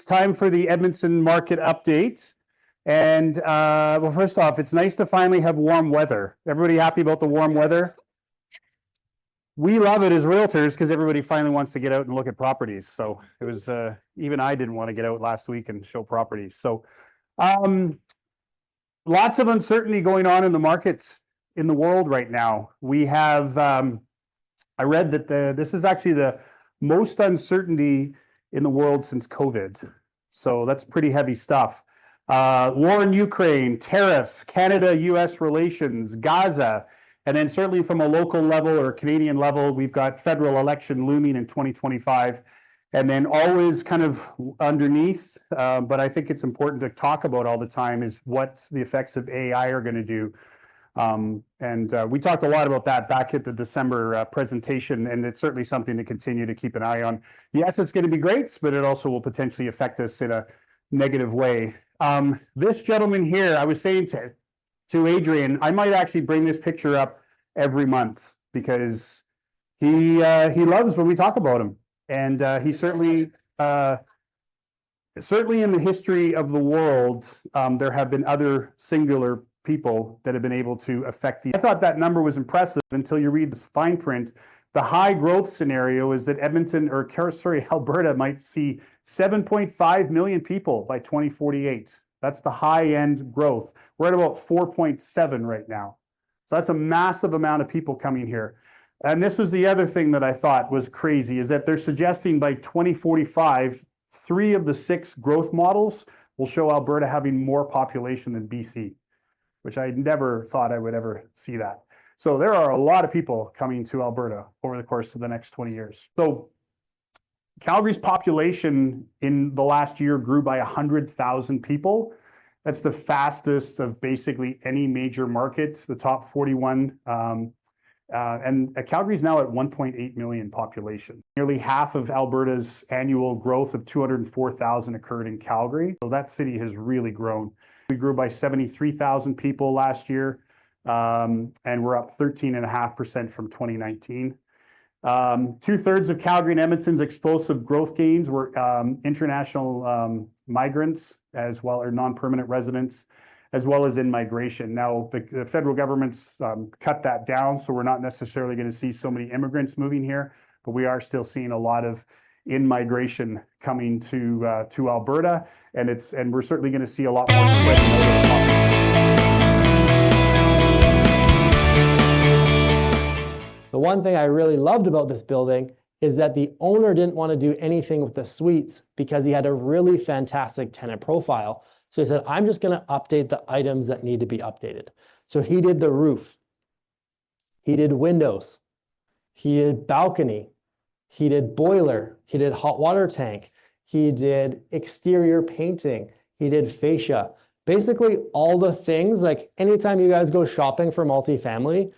time for the Edmonton market update. And well, first off, it's nice to finally have warm weather. Everybody happy about the warm weather? We love it as realtors because everybody finally wants to get out and look at properties. So it was, even I didn't want to get out last week and show properties. So lots of uncertainty going on in the markets in the world right now. We have, I read that this is actually the most uncertainty in the world since COVID. So that's pretty heavy stuff. War in Ukraine, tariffs, Canada-US relations, Gaza, and then certainly from a local level or Canadian level, we've got federal election looming in 2025. And then always kind of underneath, but I think it's important to talk about all the time, is what the effects of AI are going to do. We talked a lot about that back at the December presentation, and it's certainly something to continue to keep an eye on. Yes, it's going to be great, but it also will potentially affect us in a negative way. This gentleman here, I was saying to Adrian, I might actually bring this picture up every month because he loves when we talk about him. And he certainly in the history of the world, there have been other singular people that have been able to affect I thought that number was impressive until you read this fine print. The high growth scenario is that Alberta might see 7.5 million people by 2048. That's the high end growth. We're at about 4.7 right now. So that's a massive amount of people coming here. And this was the other thing that I thought was crazy, is that they're suggesting by 2045, 3 of the 6 growth models will show Alberta having more population than BC, which I never thought I would ever see that. So there are a lot of people coming to Alberta over the course of the next 20 years. So Calgary's population in the last year grew by 100,000 people. That's the fastest of basically any major market, the top 41. And Calgary's now at 1.8 million population. Nearly half of Alberta's annual growth of 204,000 occurred in Calgary. So that city has really grown. We grew by 73,000 people last year, and we're up 13.5% from 2019. 2/3 of Calgary and Edmonton's explosive growth gains were international migrants, as well as non-permanent residents, as well as in migration. Now, the federal government's cut that down, so we're not necessarily going to see so many immigrants moving here, but we are still seeing a lot of in-migration coming to Alberta, and we're certainly going to see a lot more spreading out. The one thing I really loved about this building is that the owner didn't want to do anything with the suites because he had a really fantastic tenant profile. So he said, I'm just going to update the items that need to be updated. So he did the roof, he did windows, he did balcony, he did boiler, he did hot water tank, he did exterior painting, he did fascia. Basically all the things, like anytime you guys go shopping for multifamily,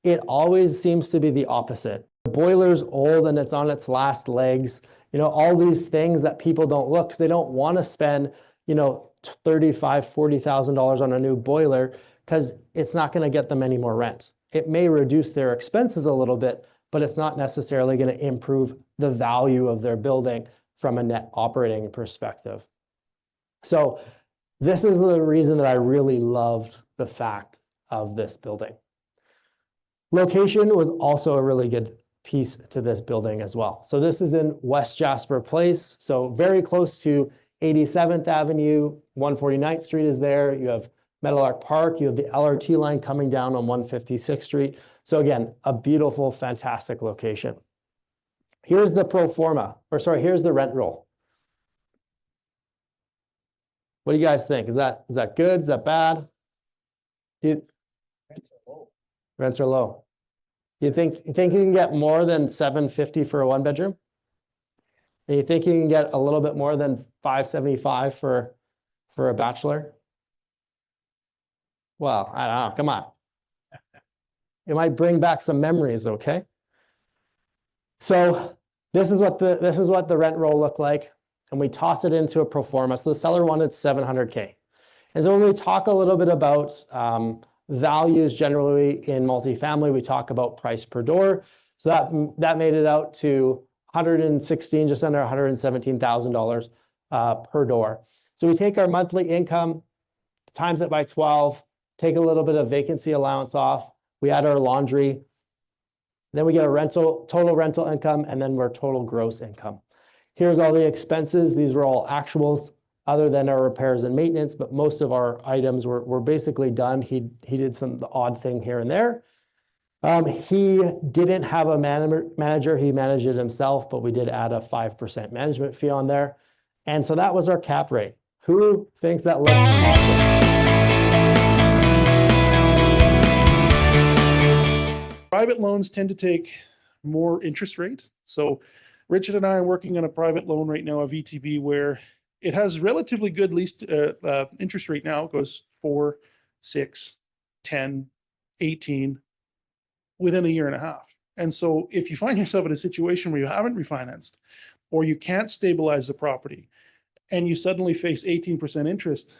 it always seems to be the opposite. The boiler's old and it's on its last legs. You know, all these things that people don't look, because they don't want to spend, you know, $35,000, $40,000 on a new boiler because it's not going to get them any more rent. It may reduce their expenses a little bit, but it's not necessarily going to improve the value of their building from a net operating perspective. So this is the reason that I really loved the fact of this building. Location was also a really good piece to this building as well. So this is in West Jasper Place, so very close to 87th Avenue, 149th Street is there. You have Nedelec Park, you have the LRT line coming down on 156th Street. So again, a beautiful, fantastic location. Here's the pro forma, or sorry, here's the rent roll. What do you guys think? Is that good? Is that bad? Rents are low. Rents are low. You think you can get more than $750 for a 1-bedroom? And you think you can get a little bit more than $575 for a bachelor? Well, I don't know. Come on. It might bring back some memories, okay? So this is what the rent roll looked like, and we toss it into a pro forma. So the seller wanted $700K. And so when we talk a little bit about values generally in multifamily, we talk about price per door. So that made it out to $116,000, just under $117,000 per door. So we take our monthly income, times it by 12, take a little bit of vacancy allowance off. We add our laundry. Then we get a total rental income, and then we're total gross income. Here's all the expenses. These were all actuals other than our repairs and maintenance, but most of our items were basically done. He did the odd thing here and there. He didn't have a manager. He managed it himself, but we did add a 5% management fee on there. And so that was our cap rate. Who thinks that looks awesome? Private loans tend to take more interest rate. So Richard and I are working on a private loan right now, a VTB, where it has relatively good least interest rate now. It goes 4, 6, 10, 18 within a year and a half. And so if you find yourself in a situation where you haven't refinanced or you can't stabilize the property and you suddenly face 18% interest,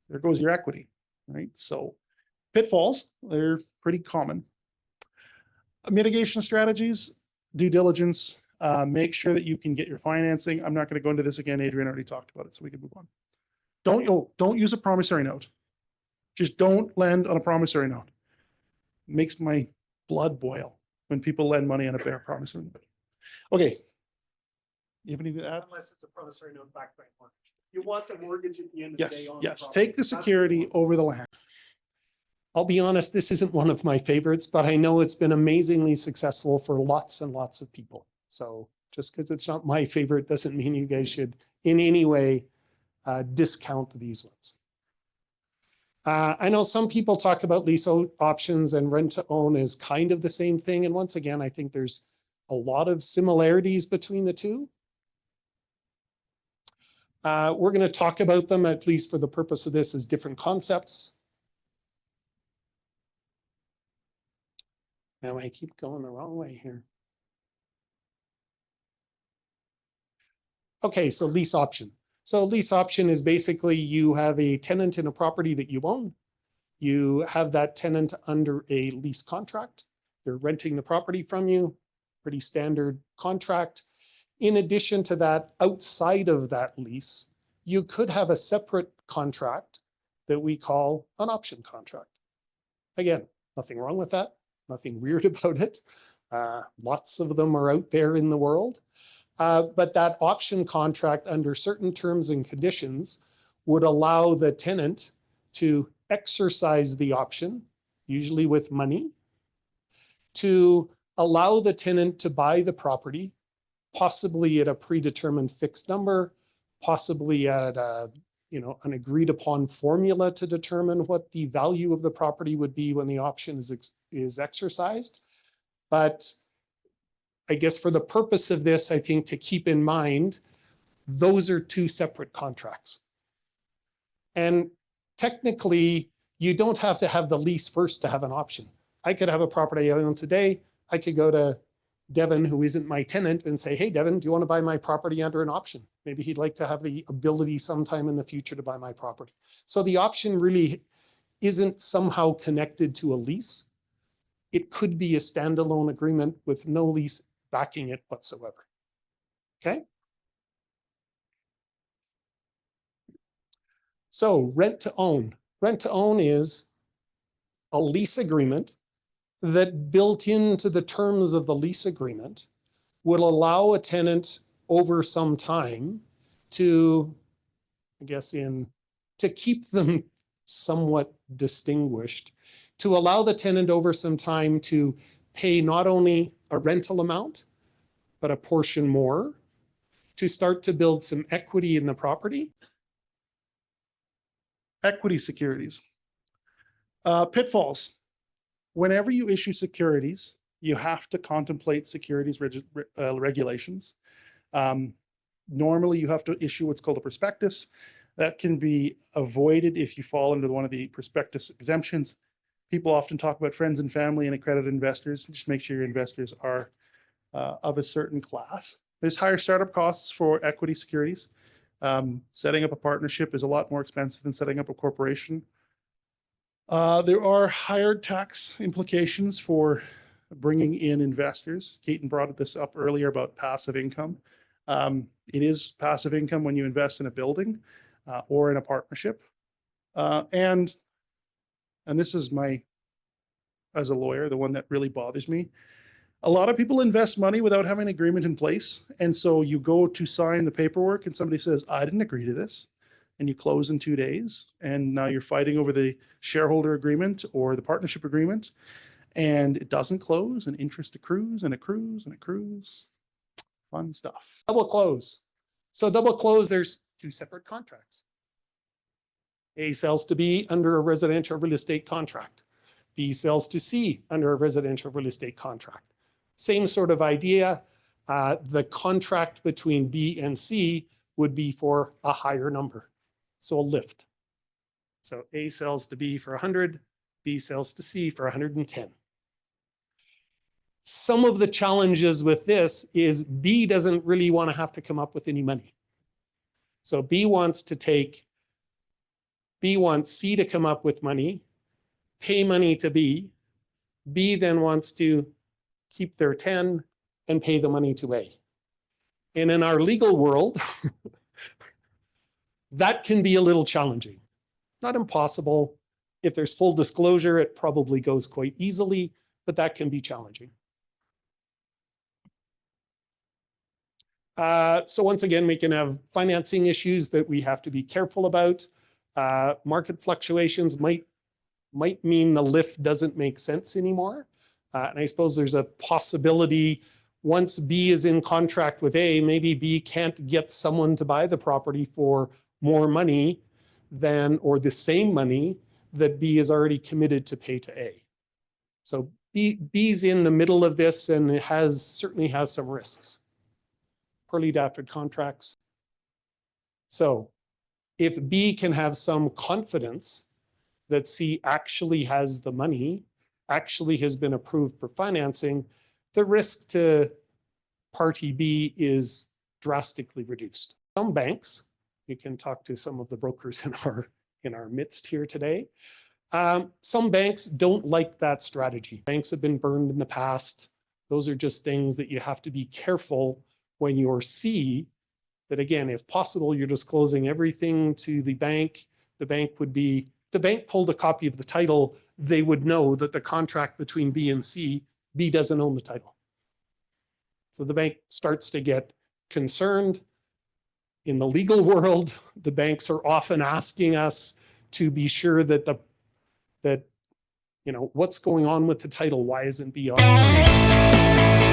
there goes your equity, right? So pitfalls, they're pretty common. Mitigation strategies, due diligence, make sure that you can get your financing. I'm not going to go into this again. Adrian already talked about it, so we can move on. Don't use a promissory note. Just don't lend on a promissory note. Makes my blood boil when people lend money on a bare promissory note. Okay. You have anything to add? Unless it's a promissory note backed by a mortgage. You want the mortgage at the end of the day Yes, on the yes. property. Take the security over the land. I'll be honest, this isn't one of my favorites, but I know it's been amazingly successful for lots and lots of people. So just because it's not my favorite doesn't mean you guys should in any way discount these ones. I know some people talk about lease options and rent to own as kind of the same thing. And once again, I think there's a lot of similarities between the two. We're going to talk about them, at least for the purpose of this, as different concepts. Now I keep going the wrong way here. Okay, so lease option. So lease option is basically you have a tenant in a property that you own. You have that tenant under a lease contract. They're renting the property from you, pretty standard contract. In addition to that, outside of that lease, you could have a separate contract that we call an option contract. Again, nothing wrong with that. Nothing weird about it. Lots of them are out there in the world. But that option contract under certain terms and conditions would allow the tenant to exercise the option, usually with money, to allow the tenant to buy the property, possibly at a predetermined fixed number, possibly at an agreed upon formula to determine what the value of the property would be when the option is exercised. But I guess for the purpose of this, I think to keep in mind, those are two separate contracts. And technically, you don't have to have the lease first to have an option. I could have a property I own today. I could go to Devin, who isn't my tenant, and say, hey, Devin, do you want to buy my property under an option? Maybe he'd like to have the ability sometime in the future to buy my property. So the option really isn't somehow connected to a lease. It could be a standalone agreement with no lease backing it whatsoever. Okay? So rent to own. Rent to own is a lease agreement that built into the terms of the lease agreement would allow a tenant over some time to, I guess, to keep them somewhat distinguished, to allow the tenant over some time to pay not only a rental amount, but a portion more, to start to build some equity in the property. Equity securities. Pitfalls. Whenever you issue securities, you have to contemplate securities regulations. Normally, you have to issue what's called a prospectus. That can be avoided if you fall under one of the prospectus exemptions. People often talk about friends and family and accredited investors. Just make sure your investors are of a certain class. There's higher startup costs for equity securities. Setting up a partnership is a lot more expensive than setting up a corporation. There are higher tax implications for bringing in investors. Keaton brought this up earlier about passive income. It is passive income when you invest in a building or in a partnership. And this is my, as a lawyer, the one that really bothers me. A lot of people invest money without having an agreement in place. And so you go to sign the paperwork and somebody says, I didn't agree to this. And you close in 2 days. And now you're fighting over the shareholder agreement or the partnership agreement. And it doesn't close, and interest accrues and accrues and accrues. Fun stuff. Double close. So double close, there's 2 separate contracts. A sells to B under a residential real estate contract. B sells to C under a residential real estate contract. Same sort of idea. The contract between B and C would be for a higher number. So a lift. So A sells to B for 100, B sells to C for 110. Some of the challenges with this is B doesn't really want to have to come up with any money. So B wants C to come up with money, pay money to B. B then wants to keep their 10 and pay the money to A. And in our legal world, that can be a little challenging. Not impossible. If there's full disclosure, it probably goes quite easily, but that can be challenging. So once again, we can have financing issues that we have to be careful about. Market fluctuations might mean the lift doesn't make sense anymore. And I suppose there's a possibility once B is in contract with A, maybe B can't get someone to buy the property for more money than, or the same money that B is already committed to pay to A. So B's in the middle of this, and it certainly has some risks. Poorly drafted contracts. So if B can have some confidence that C actually has the money, actually has been approved for financing, the risk to party B is drastically reduced. Some banks, you can talk to some of the brokers in our midst here today. Some banks don't like that strategy. Banks have been burned in the past. Those are just things that you have to be careful when you're C, that again, if possible, you're disclosing everything to the bank. The bank pulled a copy of the title, they would know that the contract between B and C, B doesn't own the title. So the bank starts to get concerned. In the legal world, the banks are often asking us to be sure that what's going on with the title? Why isn't B on it?